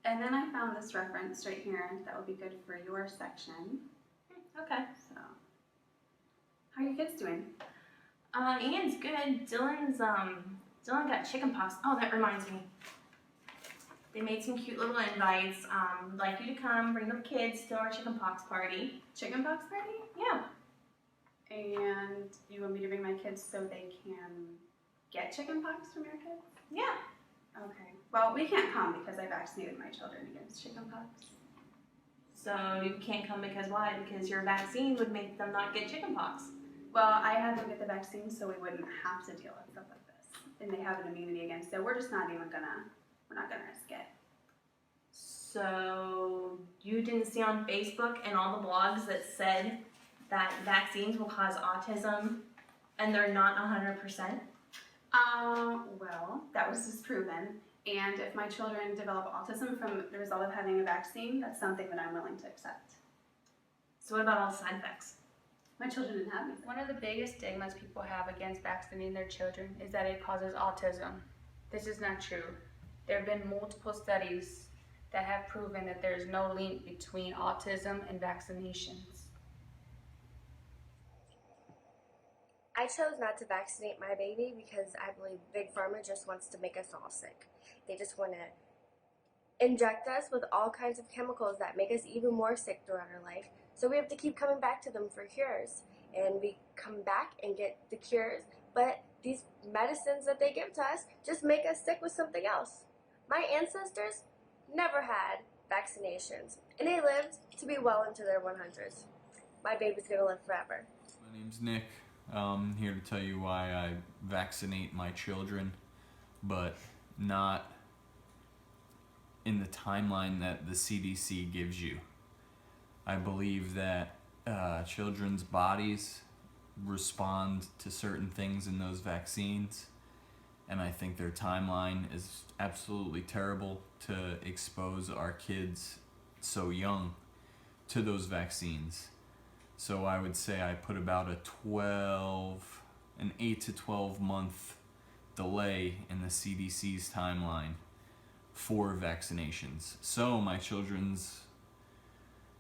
And then I found this reference right here that would be good for your section. Okay. So, how are your kids doing? Ian's good. Dylan got chickenpox. Oh, that reminds me. They made some cute little invites. We'd like you to come, bring the kids to our chickenpox party. Chickenpox party? Yeah. And you want me to bring my kids so they can get chickenpox from your kids? Yeah. Okay. Well, we can't come because I vaccinated my children against chickenpox. So you can't come because why? Because your vaccine would make them not get chickenpox. Well, I had them get the vaccine so we wouldn't have to deal with stuff like this. And they have an immunity against it. We're just not even we're not gonna risk it. So you didn't see on Facebook and all the blogs that said that vaccines will cause autism and they're not 100%? Well, that was disproven. And if my children develop autism from the result of having a vaccine, that's something that I'm willing to accept. So what about all the side effects? My children didn't have anything. One of the biggest stigmas people have against vaccinating their children is that it causes autism. This is not true. There have been multiple studies that have proven that there is no link between autism and vaccinations. I chose not to vaccinate my baby because I believe Big Pharma just wants to make us all sick. They just want to inject us with all kinds of chemicals that make us even more sick throughout our life. So we have to keep coming back to them for cures. And we come back and get the cures, but these medicines that they give to us just make us sick with something else. My ancestors never had vaccinations, and they lived to be well into their 100s. My baby's gonna live forever. My name's Nick. I'm here to tell you why I vaccinate my children, but not in the timeline that the CDC gives you. I believe that children's bodies respond to certain things in those vaccines, and I think their timeline is absolutely terrible to expose our kids so young to those vaccines. So I would say I put about an 8 to 12 month delay in the CDC's timeline for vaccinations. So my children's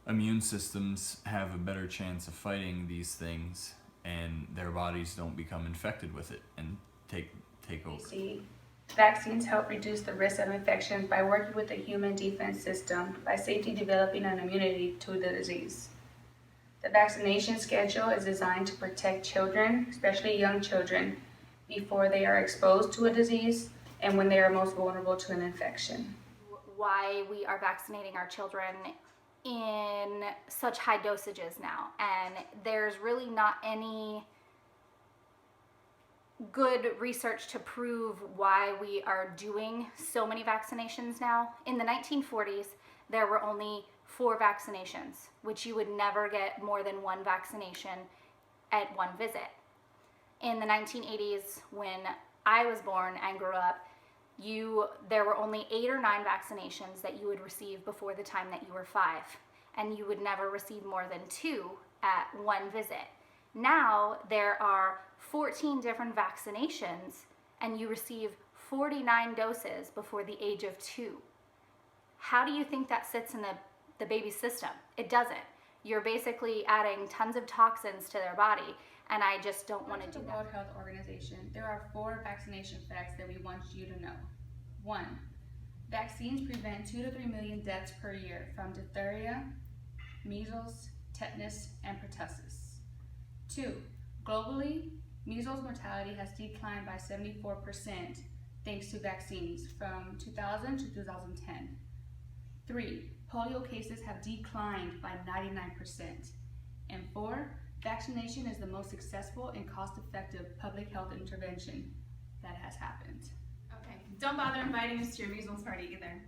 immune systems have a better chance of fighting these things and their bodies don't become infected with it and take over. See, vaccines help reduce the risk of infections by working with the human defense system by safely developing an immunity to the disease. The vaccination schedule is designed to protect children, especially young children, before they are exposed to a disease and when they are most vulnerable to an infection. Why we are vaccinating our children in such high dosages now, and there's really not any good research to prove why we are doing so many vaccinations now. In the 1940s, there were only 4 vaccinations, which you would never get more than 1 vaccination at one visit. In the 1980s, when I was born and grew up, there were only 8 or 9 vaccinations that you would receive before the time that you were 5, and you would never receive more than 2 at one visit. Now there are 14 different vaccinations, and you receive 49 doses before the age of 2. How do you think that sits in the baby's system? It doesn't. You're basically adding tons of toxins to their body, and I just don't want to do The that. World Health Organization, there are 4 vaccination facts that we want you to know. 1. Vaccines prevent 2 to 3 million deaths per year from diphtheria, measles, tetanus, and pertussis. 2. Globally, measles mortality has declined by 74% thanks to vaccines from 2000 to 2010. 3. Polio cases have declined by 99%. And 4. Vaccination is the most successful and cost-effective public health intervention that has happened. Okay, don't bother inviting us to your measles party either.